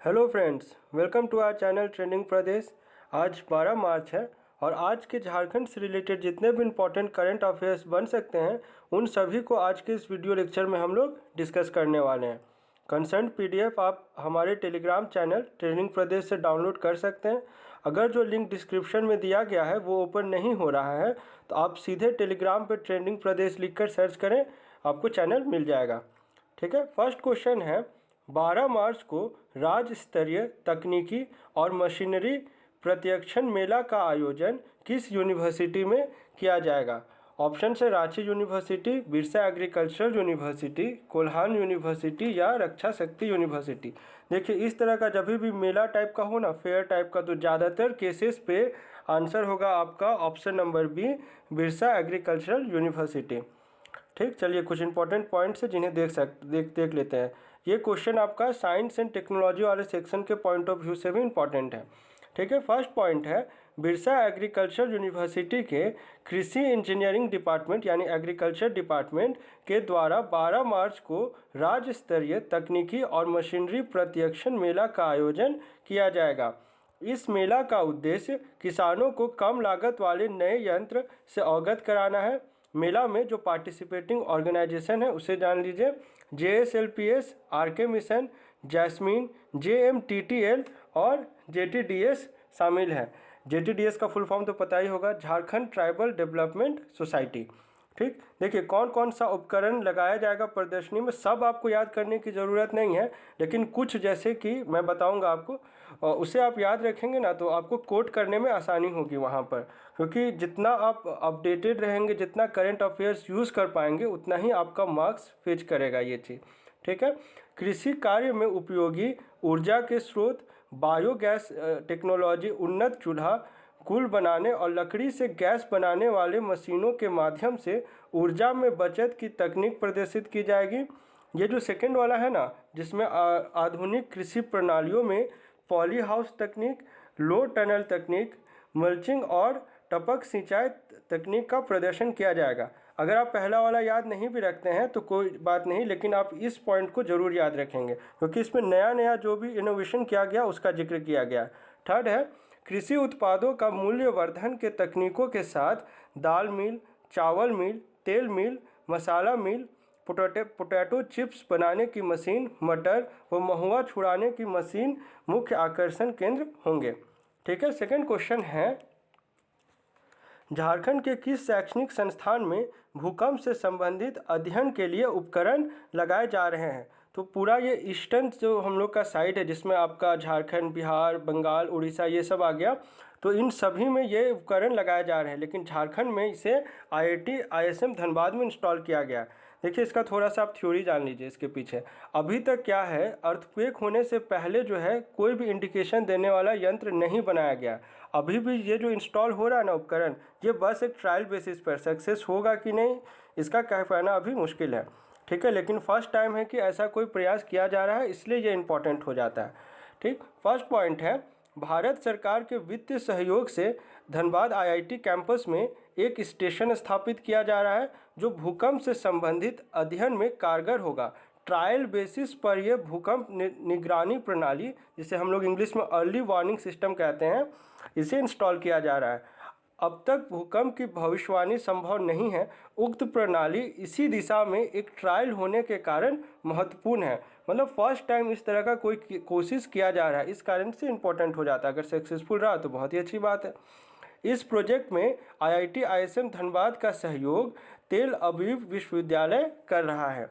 Hello friends, welcome to our channel trending Pradesh. आज 12 मार्च है और आज के झारखंड से रिलेटेड जितने भी इम्पोर्टेंट करंट अफेयर्स बन सकते हैं उन सभी को आज के इस वीडियो लेक्चर में हम लोग डिस्कस करने वाले हैं। कंसर्न पीडीएफ आप हमारे टेलीग्राम चैनल ट्रेंडिंग प्रदेश से डाउनलोड कर सकते हैं। अगर जो लिंक डिस्क्रिप्शन में दिया गया है वो ओपन नहीं हो रहा है तो आप सीधे टेलीग्राम पर ट्रेंडिंग प्रदेश लिखकर सर्च करें, आपको चैनल मिल जाएगा। ठीक है, फर्स्ट क्वेश्चन है 12 मार्च को राज्य स्तरीय तकनीकी और मशीनरी प्रशिक्षण मेला का आयोजन किस यूनिवर्सिटी में किया जाएगा। ऑप्शन है Ranchi university, Birsa agricultural university, Kolhan university या रक्षा शक्ति यूनिवर्सिटी। देखिए, इस तरह का जब भी मेला टाइप का हो ना, फेयर टाइप का, तो ज़्यादातर केसेस पे आंसर होगा आपका option number B, Birsa agricultural university. ठीक, चलिए कुछ इंपॉर्टेंट पॉइंट्स है जिन्हें देख लेते हैं। ये क्वेश्चन आपका साइंस एंड टेक्नोलॉजी वाले सेक्शन के पॉइंट ऑफ व्यू से भी इम्पॉर्टेंट है। ठीक है, फर्स्ट पॉइंट है बिरसा एग्रीकल्चर यूनिवर्सिटी के कृषि इंजीनियरिंग डिपार्टमेंट यानी एग्रीकल्चर डिपार्टमेंट के द्वारा 12 मार्च को राज्य स्तरीय तकनीकी और मशीनरी प्रशिक्षण मेला का आयोजन किया जाएगा। इस मेला का उद्देश्य किसानों को कम लागत वाले नए यंत्र से अवगत कराना है। मेला में जो पार्टिसिपेटिंग ऑर्गेनाइजेशन है उसे जान लीजिए। JSLPS, RK mission, jasmine, JMTTL और JTDS शामिल है। JTDS का फुल फॉर्म तो पता ही होगा, झारखंड ट्राइबल डेवलपमेंट सोसाइटी। ठीक, देखिए कौन कौन सा उपकरण लगाया जाएगा प्रदर्शनी में, सब आपको याद करने की ज़रूरत नहीं है, लेकिन कुछ जैसे कि मैं बताऊंगा आपको, उसे आप याद रखेंगे ना तो आपको कोट करने में आसानी होगी वहाँ पर, क्योंकि जितना आप अपडेटेड रहेंगे, जितना करंट अफेयर्स यूज़ कर पाएंगे, उतना ही आपका मार्क्स फेच करेगा ये चीज़। ठीक है, कृषि कार्य में उपयोगी ऊर्जा के स्रोत, बायोगैस टेक्नोलॉजी, उन्नत चूल्हा कुल बनाने और लकड़ी से गैस बनाने वाले मशीनों के माध्यम से ऊर्जा में बचत की तकनीक प्रदर्शित की जाएगी। ये जो सेकंड वाला है ना, जिसमें आधुनिक कृषि प्रणालियों में पॉली हाउस तकनीक, लो टनल तकनीक, मल्चिंग और टपक सिंचाई तकनीक का प्रदर्शन किया जाएगा। अगर आप पहला वाला याद नहीं भी रखते हैं तो कोई बात नहीं, लेकिन आप इस पॉइंट को ज़रूर याद रखेंगे क्योंकि इसमें नया नया जो भी इनोवेशन किया गया उसका जिक्र किया गया। थर्ड है कृषि उत्पादों का मूल्यवर्धन के तकनीकों के साथ दाल मिल, चावल मिल, तेल मिल, मसाला मिल, पोटैटो चिप्स बनाने की मशीन, मटर व महुआ छुड़ाने की मशीन मुख्य आकर्षण केंद्र होंगे। ठीक है, सेकंड क्वेश्चन है झारखंड के किस शैक्षणिक संस्थान में भूकंप से संबंधित अध्ययन के लिए उपकरण लगाए जा रहे हैं। तो पूरा ये ईस्टर्न जो हम लोग का साइड है जिसमें आपका झारखंड, बिहार, बंगाल, उड़ीसा ये सब आ गया, तो इन सभी में ये उपकरण लगाए जा रहे हैं, लेकिन झारखंड में इसे IIT ISM धनबाद में इंस्टॉल किया गया। देखिए, इसका थोड़ा सा आप थ्योरी जान लीजिए इसके पीछे। अभी तक क्या है, अर्थक्वेक होने से पहले जो है कोई भी इंडिकेशन देने वाला यंत्र नहीं बनाया गया। अभी भी ये जो इंस्टॉल हो रहा है ना उपकरण, ये बस एक ट्रायल बेसिस पर, सक्सेस होगा कि नहीं इसका कह पाना अभी मुश्किल है। ठीक है, लेकिन फर्स्ट टाइम है कि ऐसा कोई प्रयास किया जा रहा है, इसलिए ये इम्पॉर्टेंट हो जाता है। ठीक, फर्स्ट पॉइंट है भारत सरकार के वित्तीय सहयोग से धनबाद IIT कैंपस में एक स्टेशन स्थापित किया जा रहा है जो भूकंप से संबंधित अध्ययन में कारगर होगा। ट्रायल बेसिस पर यह भूकंप निगरानी प्रणाली, जिसे हम लोग इंग्लिश में अर्ली वार्निंग सिस्टम कहते हैं, इसे इंस्टॉल किया जा रहा है। अब तक भूकंप की भविष्यवाणी संभव नहीं है। उक्त प्रणाली इसी दिशा में एक ट्रायल होने के कारण महत्वपूर्ण है, मतलब फर्स्ट टाइम इस तरह का कोई कोशिश किया जा रहा है, इस कारण से इम्पोर्टेंट हो जाता है। अगर सक्सेसफुल रहा तो बहुत ही अच्छी बात है। इस प्रोजेक्ट में IIT ISM धनबाद का सहयोग तेल अवीव विश्वविद्यालय कर रहा है।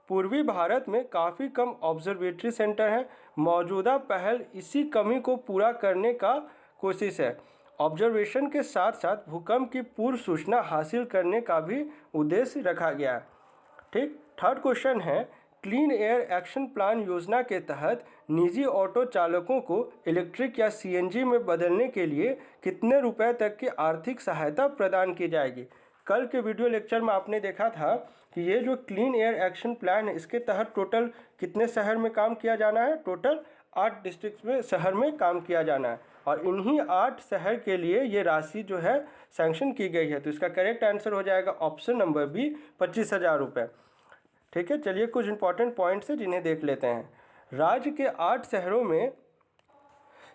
पूर्वी भारत में काफ़ी कम ऑब्जर्वेटरी सेंटर हैं। मौजूदा पहल इसी कमी को पूरा करने का कोशिश है। ऑब्जर्वेशन के साथ साथ भूकंप की पूर्व सूचना हासिल करने का भी उद्देश्य रखा गया है। ठीक, थर्ड क्वेश्चन है क्लीन एयर एक्शन प्लान योजना के तहत निजी ऑटो चालकों को इलेक्ट्रिक या CNG में बदलने के लिए कितने रुपए तक की आर्थिक सहायता प्रदान की जाएगी। कल के वीडियो लेक्चर में आपने देखा था कि ये जो क्लीन एयर एक्शन प्लान है इसके तहत टोटल कितने शहर में काम किया जाना है, टोटल 8 डिस्ट्रिक्ट में शहर में काम किया जाना है और इन्हीं 8 शहर के लिए ये राशि जो है सैंक्शन की गई है। तो इसका करेक्ट आंसर हो जाएगा ऑप्शन नंबर बी, 25,000 रुपये। ठीक है, चलिए कुछ इंपॉर्टेंट पॉइंट्स हैं जिन्हें देख लेते हैं। राज्य के 8 शहरों में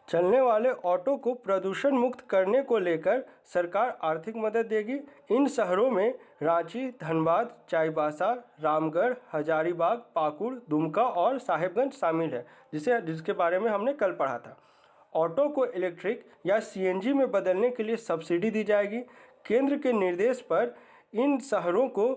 चलने वाले ऑटो को प्रदूषण मुक्त करने को लेकर सरकार आर्थिक मदद देगी। इन शहरों में रांची, धनबाद, चाईबासा, रामगढ़, हजारीबाग, पाकुड़, दुमका और साहिबगंज शामिल है, जिसके बारे में हमने कल पढ़ा था। ऑटो को इलेक्ट्रिक या सीएनजी में बदलने के लिए सब्सिडी दी जाएगी। केंद्र के निर्देश पर इन शहरों को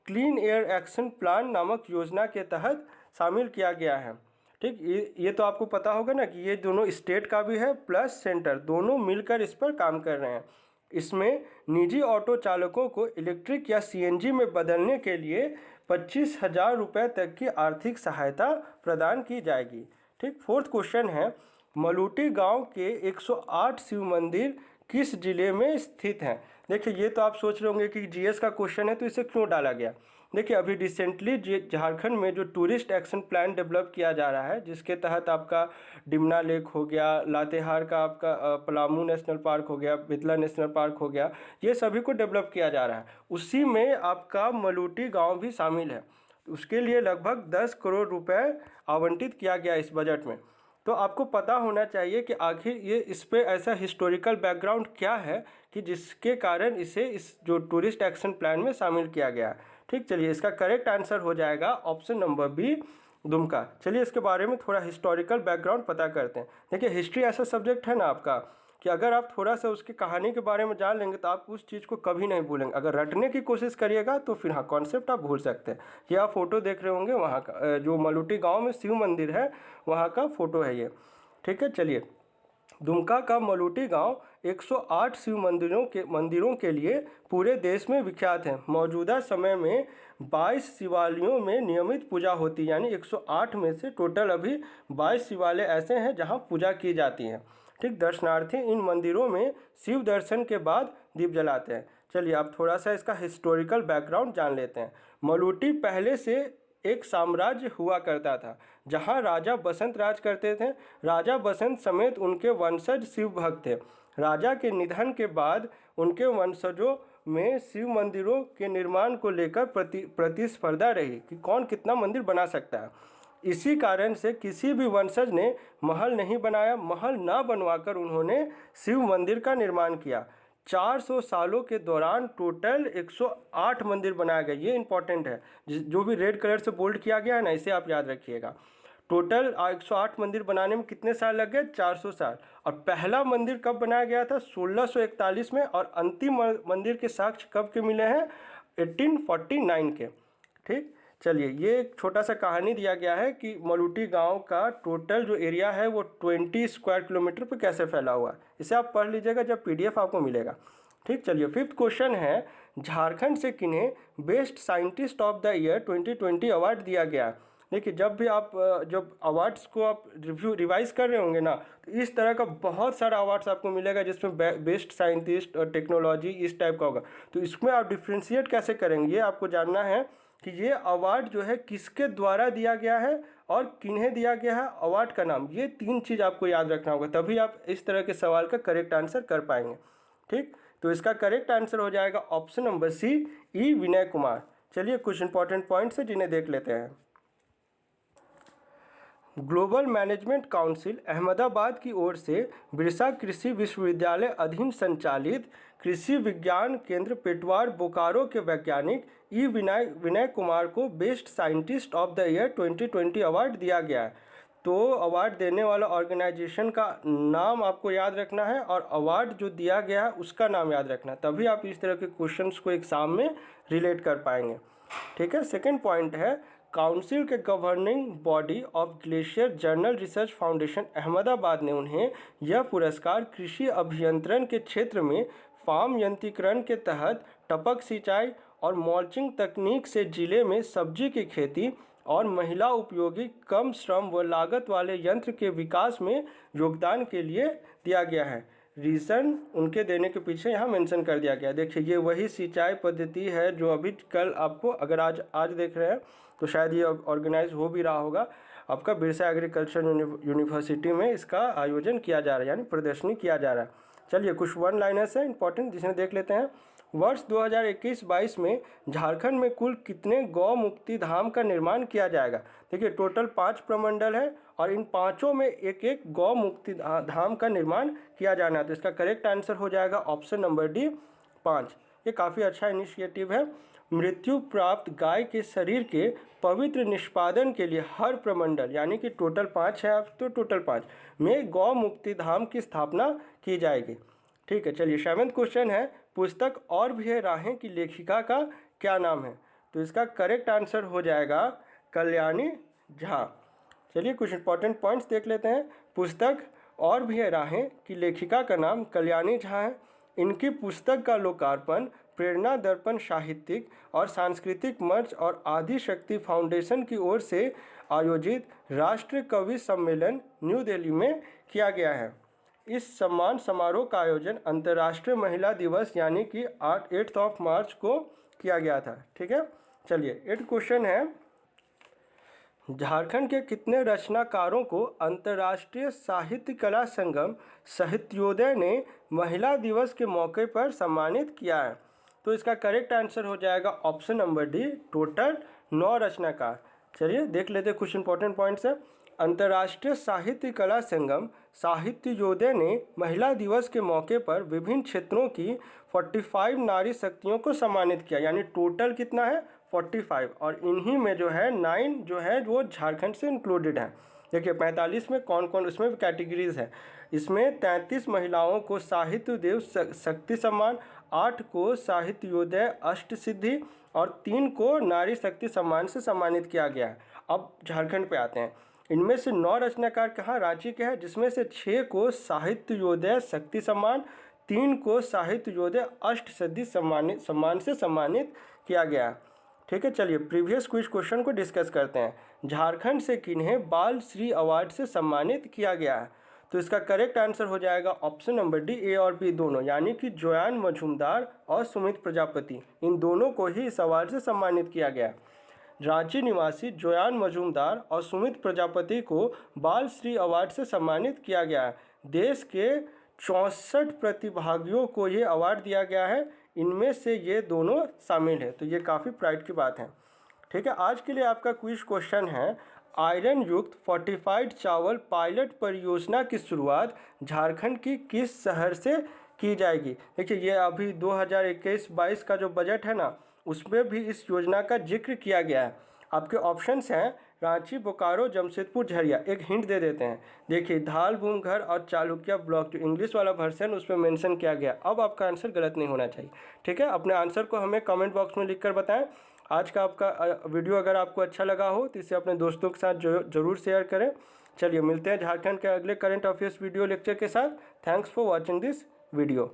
क्लीन एयर एक्शन प्लान नामक योजना के तहत शामिल किया गया है। ठीक, ये तो आपको पता होगा ना कि ये दोनों स्टेट का भी है प्लस सेंटर, दोनों मिलकर इस पर काम कर रहे हैं। इसमें निजी ऑटो चालकों को इलेक्ट्रिक या सीएनजी में बदलने के लिए 25,000 रुपये तक की आर्थिक सहायता प्रदान की जाएगी। ठीक, फोर्थ क्वेश्चन है, मलूटी गांव के 108 शिव मंदिर किस जिले में स्थित हैं? देखिए, ये तो आप सोच रहे होंगे कि जीएस का क्वेश्चन है तो इसे क्यों डाला गया। देखिए, अभी रिसेंटली झारखंड में जो टूरिस्ट एक्शन प्लान डेवलप किया जा रहा है, जिसके तहत आपका डिमना लेक हो गया, लातेहार का आपका पलामू नेशनल पार्क हो गया, बेतला नेशनल पार्क हो गया, ये सभी को डेवलप किया जा रहा है। उसी में आपका मलूटी गांव भी शामिल है। उसके लिए लगभग 10 करोड़ रुपए आवंटित किया गया इस बजट में। तो आपको पता होना चाहिए कि आखिर ये इस पे ऐसा हिस्टोरिकल बैकग्राउंड क्या है कि जिसके कारण इसे इस जो टूरिस्ट एक्शन प्लान में शामिल किया गया है। ठीक, चलिए इसका करेक्ट आंसर हो जाएगा ऑप्शन नंबर बी, दुमका। चलिए इसके बारे में थोड़ा हिस्टोरिकल बैकग्राउंड पता करते हैं। देखिए, हिस्ट्री ऐसा सब्जेक्ट है ना आपका कि अगर आप थोड़ा सा उसकी कहानी के बारे में जान लेंगे तो आप उस चीज़ को कभी नहीं भूलेंगे। अगर रटने की कोशिश करिएगा तो फिर हाँ, कॉन्सेप्ट आप भूल सकते हैं। ये आप फोटो देख रहे होंगे वहाँ का, जो मलूटी गांव में शिव मंदिर है वहाँ का फोटो है ये। ठीक है, चलिए, दुमका का मलूटी गांव 108 शिव मंदिरों के लिए पूरे देश में विख्यात है। मौजूदा समय में 22 शिवालयों में नियमित पूजा होती है, यानी 108 में से टोटल अभी 22 शिवालय ऐसे हैं जहां पूजा की जाती है। ठीक, दर्शनार्थी इन मंदिरों में शिव दर्शन के बाद दीप जलाते हैं। चलिए अब थोड़ा सा इसका हिस्टोरिकल बैकग्राउंड जान लेते हैं। मलूटी पहले से एक साम्राज्य हुआ करता था जहां राजा बसंत राज करते थे। राजा बसंत समेत उनके वंशज शिव भक्त थे। राजा के निधन के बाद उनके वंशजों में शिव मंदिरों के निर्माण को लेकर प्रतिस्पर्धा रही कि कौन कितना मंदिर बना सकता है। इसी कारण से किसी भी वंशज ने महल नहीं बनाया। महल ना बनवाकर उन्होंने शिव मंदिर का निर्माण किया। 400 सालों के दौरान टोटल 108 मंदिर बनाए गए। ये इंपॉर्टेंट है, जो भी रेड कलर से बोल्ड किया गया है ना, इसे आप याद रखिएगा। टोटल 108 मंदिर बनाने में कितने साल लग गए? 400 साल। और पहला मंदिर कब बनाया गया था? 1641 में। और अंतिम मंदिर के साक्ष्य कब के मिले हैं? 1849 के। ठीक, चलिए ये एक छोटा सा कहानी दिया गया है कि मलूटी गांव का टोटल जो एरिया है वो 20 स्क्वायर किलोमीटर पर कैसे फैला हुआ है। इसे आप पढ़ लीजिएगा जब पीडीएफ आपको मिलेगा। ठीक, चलिए फिफ्थ क्वेश्चन है, झारखंड से किन्हें best scientist of the year 2020 award दिया गया? देखिए, जब भी आप जब अवार्ड्स को आप रिवाइज कर रहे होंगे ना, तो इस तरह का बहुत सारा अवार्ड्स आपको मिलेगा जिसमें बेस्ट साइंटिस्ट और टेक्नोलॉजी इस टाइप का होगा। तो इसमें आप डिफ्रेंशिएट कैसे करेंगे ये आपको जानना है कि ये अवार्ड जो है किसके द्वारा दिया गया है और किन्हें दिया गया है, अवार्ड का नाम। ये 3 चीज़ आपको याद रखना होगा, तभी आप इस तरह के सवाल का करेक्ट आंसर कर पाएंगे। ठीक, तो इसका करेक्ट आंसर हो जाएगा ऑप्शन नंबर सी, ई विनय कुमार। चलिए कुछ इंपॉर्टेंट पॉइंट्स हैं जिन्हें देख लेते हैं। ग्लोबल मैनेजमेंट काउंसिल अहमदाबाद की ओर से बिरसा कृषि विश्वविद्यालय अधीन संचालित कृषि विज्ञान केंद्र पेटवार बोकारो के वैज्ञानिक ई विनय कुमार को best scientist of the year 2020 award दिया गया है। तो अवार्ड देने वाला ऑर्गेनाइजेशन का नाम आपको याद रखना है और अवार्ड जो दिया गया है उसका नाम याद रखना है, तभी आप इस तरह के क्वेश्चंस को एग्जाम में रिलेट कर पाएंगे। ठीक है, सेकेंड पॉइंट है, काउंसिल के governing body of glacier journal research foundation Ahmedabad ने उन्हें यह पुरस्कार कृषि अभियंत्रण के क्षेत्र में फार्म यंत्रीकरण के तहत टपक सिंचाई और मल्चिंग तकनीक से जिले में सब्जी की खेती और महिला उपयोगी कम श्रम व लागत वाले यंत्र के विकास में योगदान के लिए दिया गया है। रीज़न उनके देने के पीछे यहाँ मेंशन कर दिया गया। देखिए, ये वही सिंचाई पद्धति है जो अभी कल आपको, अगर आज देख रहे हैं तो शायद ये ऑर्गेनाइज हो भी रहा होगा। आपका बिरसा एग्रीकल्चर यूनिवर्सिटी में इसका आयोजन किया जा रहा है, यानी प्रदर्शनी किया जा रहा है। चलिए कुछ वन लाइनर्स हैं इंपॉर्टेंट, जिसे देख लेते हैं। वर्ष 2021-22 में झारखंड में कुल कितने गौ मुक्ति धाम का निर्माण किया जाएगा? देखिए, टोटल 5 प्रमंडल है और इन पांचों में एक एक गौ मुक्ति धाम का निर्माण किया जाना है। तो इसका करेक्ट आंसर हो जाएगा ऑप्शन नंबर डी 5। ये काफ़ी अच्छा इनिशिएटिव है। मृत्यु प्राप्त गाय के शरीर के पवित्र निष्पादन के लिए हर प्रमंडल, यानी कि टोटल 5 है, अब तो टोटल 5 में गौ मुक्ति धाम की स्थापना की जाएगी। ठीक है, चलिए 7वां क्वेश्चन है, पुस्तक और भी है राहें की लेखिका का क्या नाम है? तो इसका करेक्ट आंसर हो जाएगा कल्याणी झा। चलिए कुछ इंपॉर्टेंट पॉइंट्स देख लेते हैं। पुस्तक और भी है राहें की लेखिका का नाम कल्याणी झा है। इनकी पुस्तक का लोकार्पण प्रेरणा दर्पण साहित्यिक और सांस्कृतिक मंच और आदि शक्ति फाउंडेशन की ओर से आयोजित राष्ट्रीय कवि सम्मेलन न्यू दिल्ली में किया गया है। इस सम्मान समारोह का आयोजन अंतर्राष्ट्रीय महिला दिवस यानी कि 8 मार्च को किया गया था। ठीक है, चलिए 8 क्वेश्चन है, झारखंड के कितने रचनाकारों को अंतर्राष्ट्रीय साहित्य कला संगम साहित्योदय ने महिला दिवस के मौके पर सम्मानित किया है? तो इसका करेक्ट आंसर हो जाएगा ऑप्शन नंबर डी, टोटल 9 रचनाकार। चलिए देख लेते हैं कुछ इंपॉर्टेंट पॉइंट्स है। अंतर्राष्ट्रीय साहित्य कला संगम साहित्योदय ने महिला दिवस के मौके पर विभिन्न क्षेत्रों की 45 नारी शक्तियों को सम्मानित किया, यानी टोटल कितना है 45, और इन्हीं में जो है 9 जो है वो झारखंड से इंक्लूडेड है। देखिए 45 में कौन कौन इसमें कैटेगरीज है। इसमें 33 महिलाओं को साहित्य देव शक्ति सम्मान, 8 को साहित्योदय अष्ट सिद्धि और 3 को नारी शक्ति सम्मान से सम्मानित किया गया है। अब झारखंड पे आते हैं। इनमें से 9 रचनाकार कहाँ रांची के हैं, जिसमें से 6 को साहित्योदय शक्ति सम्मान, 3 को साहित्योदय अष्ट सिद्धि सम्मान से सम्मानित किया गया है। ठीक है, चलिए प्रीवियस क्विज क्वेश्चन को डिस्कस करते हैं। झारखंड से किन्हें बाल श्री अवार्ड से सम्मानित किया गया है? तो इसका करेक्ट आंसर हो जाएगा ऑप्शन नंबर डी, ए और बी दोनों, यानी कि जोयान मजूमदार और सुमित प्रजापति, इन दोनों को ही इस अवार्ड से सम्मानित किया गया। रांची निवासी जोयान मजूमदार और सुमित प्रजापति को बाल श्री अवार्ड से सम्मानित किया गया है। देश के 64 प्रतिभागियों को ये अवार्ड दिया गया है, इनमें से ये दोनों शामिल है, तो ये काफ़ी प्राइड की बात है। ठीक है, आज के लिए आपका क्विज क्वेश्चन है, आयरन युक्त फोर्टिफाइड चावल पायलट परियोजना की शुरुआत झारखंड की किस शहर से की जाएगी? देखिए ये अभी 2021-22 का जो बजट है ना, उसमें भी इस योजना का जिक्र किया गया है। आपके ऑप्शंस हैं रांची, बोकारो, जमशेदपुर, झरिया। एक हिंट दे देते हैं, देखिए धाल, भूमघर और चालुक्या ब्लॉक, जो इंग्लिश वाला वर्सन उसमें मेंशन किया गया। अब आपका आंसर गलत नहीं होना चाहिए। ठीक है, अपने आंसर को हमें कमेंट बॉक्स में लिखकर बताएं। आज का आपका वीडियो अगर आपको अच्छा लगा हो तो इसे अपने दोस्तों के साथ जरूर शेयर करें। चलिए मिलते हैं झारखंड के अगले करंट अफेयर्स वीडियो लेक्चर के साथ। Thanks for watching this video.